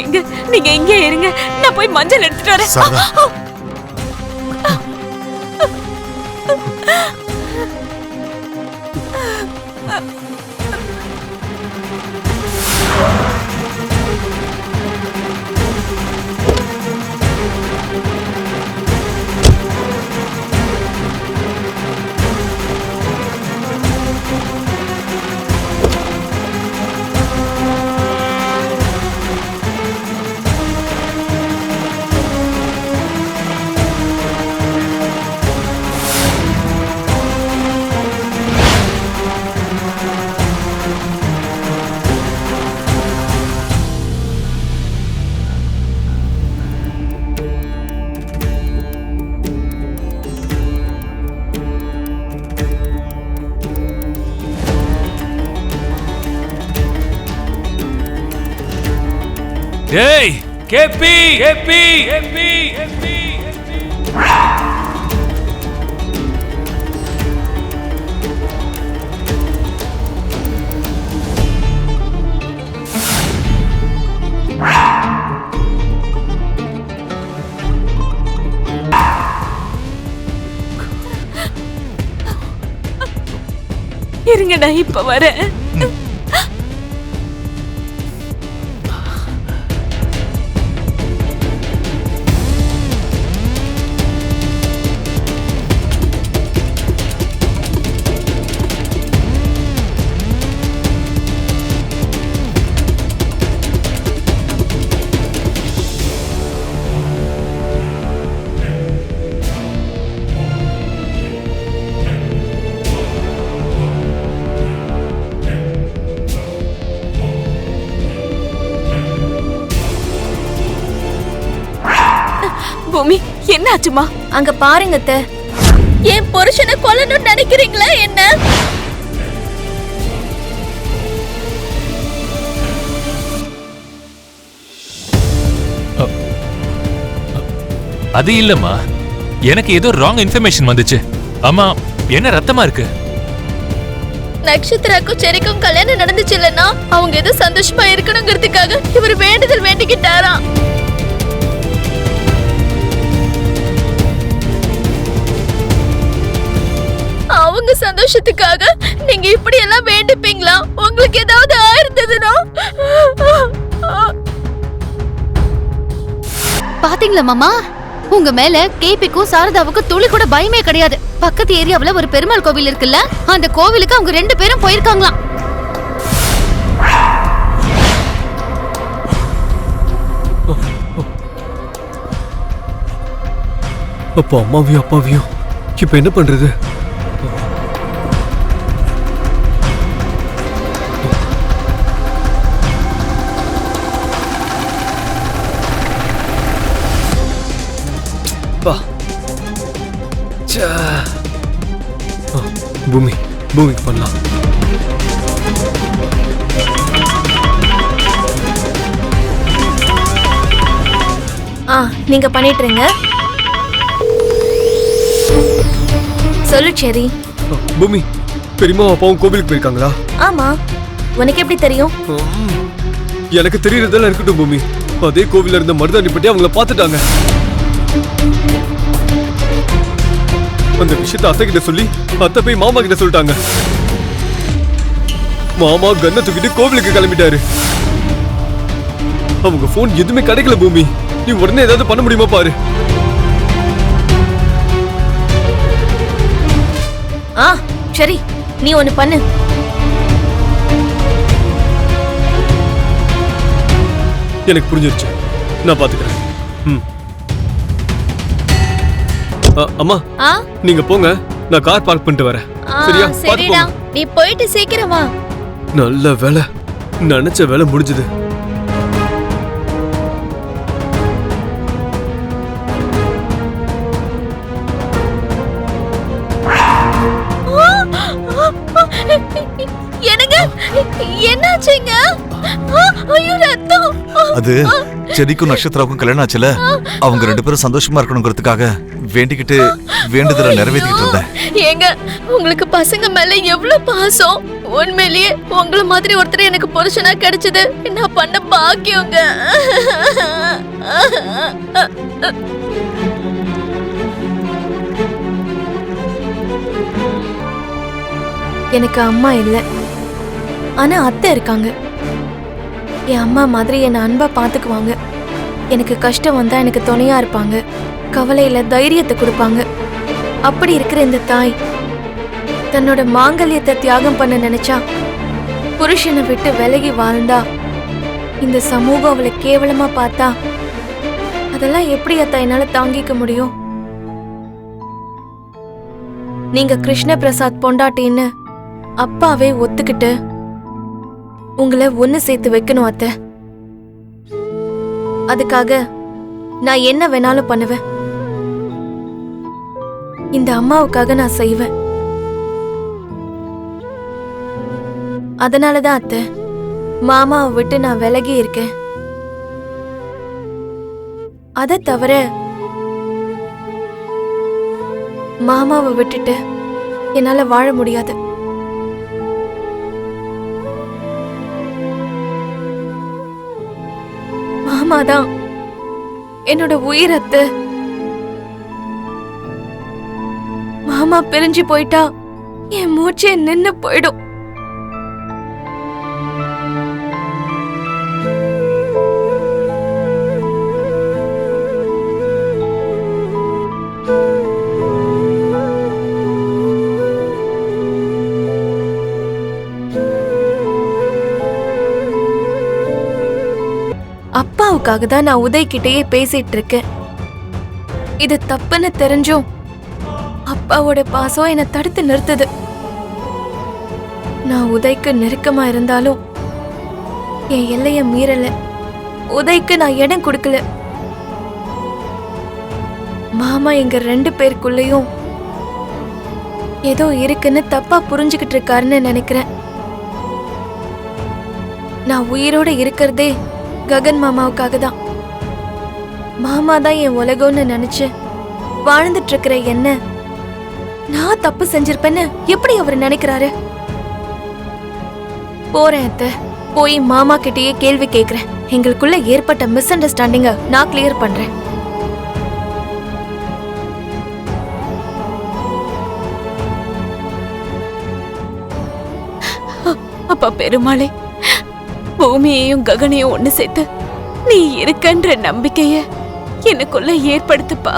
எங்க நீங்க இங்கே இருங்க, நான் போய் மஞ்சள் எடுத்துட்டு வரேன். ஏய் கேபி கேபி கேபி கேபி இருங்க, நான் இப்ப வரேன். பூமி, என்ன ஆச்சுமா? அங்க பாருங்க அத்தை. என் புருஷனை கொல்லணும்னு நினைக்கிறீங்களா என்ன? அது இல்லம்மா, எனக்கு ஏதோ ராங் இன்ஃபர்மேஷன் வந்துச்சு. அம்மா, என்ன ரத்தமா இருக்கு? நட்சத்திராக்கும் செரிக்கும் கல்யாணம் நடந்துச்சு இல்லன்னா அவங்க ஏதோ சந்தோஷமா இருக்கணுங்கிறதுக்காக இவர் வேண்டுதல் வேண்டிக்கிட்டாராம். அவங்க சந்தோஷத்துக்காக நீங்க இப்படி எல்லாம் வேண்டிப்பீங்களா? உங்களுக்கு ஏதாவது ஆயிருந்ததுன்னா? பாத்தீங்களா மாமா, உங்க மேல கேபிக்கும் சாரதாவுக்கும் துளி கூட பயமே கிடையாது. பக்கத்து ஏரியாவுல ஒரு பெருமாள் கோவில் இருக்குல்ல, அந்த கோவிலுக்கு அவங்க 2 பேரும் போயிருக்காங்களாம். அப்போ அப்பாவியும் இப்ப என்ன பண்றது? பூமி பண்ணலாம். நீங்க பண்ணிட்டுருங்க. சொல்லு செரி. பூமி, பெரியம்மா அப்பாவும் கோவிலுக்கு போயிருக்காங்களா? ஆமா, உனக்கு எப்படி தெரியும்? எனக்கு தெரியறதெல்லாம் இருக்கட்டும் பூமி. அதே கோவில்ல இருந்த மருதாணி பட்டி அவங்கள பாத்துட்டாங்க. அந்த விஷயத்தை அத்தை கிட்ட சொல்லி அத்தை போய் மாமா கிட்ட சொல்லிட்டாங்க. மாமா கன்னை தூக்கிட்டு கோவிலுக்கு கிளம்பிட்டாரு. அவங்க போன் எதுவுமே கிடைக்கல பூமி. நீ உடனே ஏதாவது பண்ண முடியுமா பாரு. சரி, நீ ஒண்ணு பண்ணு. எனக்கு புரிஞ்சிருச்சு, நான் பாத்துக்கிறேன். அம்மா, நீங்க போங்க, நான் கார் பார்க் பண்ணிட்டு வரேன். சரியா? சரிடா, நீ போயிட்டு சீக்கிரம் வா. நல்ல வேலை, நினைச்ச வேலை முடிஞ்சது. என்னங்க, என்னாச்சுங்க? ஐயோ, ரத்தம். அது செடிக்கும் நட்சத்திராவுக்கும் கல்யாணம் ஆச்சுல, அவங்க 2 பேரும் சந்தோஷமா இருக்கணுங்கிறதுக்காக வேண்டிக்கிட்டு வேண்டுதலை நிறைவேற்றிட்டு இருந்தேன். ஏங்க, உங்களுக்கு பசங்க மேல எவ்வளவு பாசம். உண்மையிலேயே உங்களை மாதிரி ஒருத்தர் எனக்கு புருஷனா கிடைச்சது நான் பண்ண பாக்கியங்க. எனக்கு அம்மா இல்ல, ஆனா அத்தை இருக்காங்க. என் அம்மா மாதிரி என்னை அன்பா பாத்துக்குவாங்க. எனக்கு கஷ்டம் வந்தா எனக்கு துணையா இருப்பாங்க. கவலையில தைரியத்தை கொடுப்பாங்க. அப்படி இருக்கிற இந்த தாய் தன்னோட மாங்கல்யத்தை தியாகம் பண்ண நினைச்சா, புருஷனை விட்டு விலகி வாழ்ந்தா, இந்த சமூகம் அவளை கேவலமா பார்த்தா, அதெல்லாம் எப்படி அத்தா என்னால தாங்கிக்க முடியும்? நீங்க கிருஷ்ண பிரசாத் பொண்டாட்டின்னு அப்பாவே ஒத்துக்கிட்டு உங்களை ஒண்ணு சேர்த்து வைக்கணும் அத்தை. அதுக்காக நான் என்ன வேணாலும் பண்ணுவேன். இந்த அம்மாவுக்காக நான் செய்வேன். அதனாலதான் அத்தை மாமாவை விட்டு நான் விலகி இருக்கேன். அதை தவிர மாமாவை விட்டுட்டு என்னால வாழ முடியாது. மாமாதான் என்னோட உயிர் அத்தை. மாமா பிரிஞ்சு போயிட்டா என் மூச்சே நின்னு போயிடும். அப்பாவுக்காக தான் நான் உதய் கிட்டேயே பேசிட்டு இருக்கேன். இது தப்புன்னு தெரிஞ்சும் அப்பாவோட பாசம் என்னை தடுத்து நிறுத்துது. நான் உதய்க்கு நெருக்கமா இருந்தாலும் என் எல்லைய மீறல. உதய்க்கு நான் இடம் கொடுக்கல. மாமா எங்க 2 பேருக்குள்ளயும் ஏதோ இருக்குன்னு தப்பா புரிஞ்சுக்கிட்டு இருக்காருன்னு நினைக்கிறேன். நான் உயிரோட இருக்கிறதே ககன் மாமாவுக்காக தான். மாமா தான் என் உலகம்னு நினைச்சு வாழ்ந்துட்டு இருக்கிற என்ன நான் தப்பு செஞ்சிருப்பேன்னு எப்படி அவர் நினைக்கிறாரு? போறேன் அத்தை, போய் மாமா கிட்டயே கேள்வி கேக்குறேன். எங்களுக்குள்ள ஏற்பட்ட மிஸ் அண்டர்ஸ்டாண்டிங்க நான் கிளியர் பண்றேன். அப்பா பெருமாளே, பூமியையும் ககனையும் ஒண்ணு சேர்த்து நீ இருக்கன்ற நம்பிக்கைய எனக்குள்ள ஏற்படுத்துப்பா.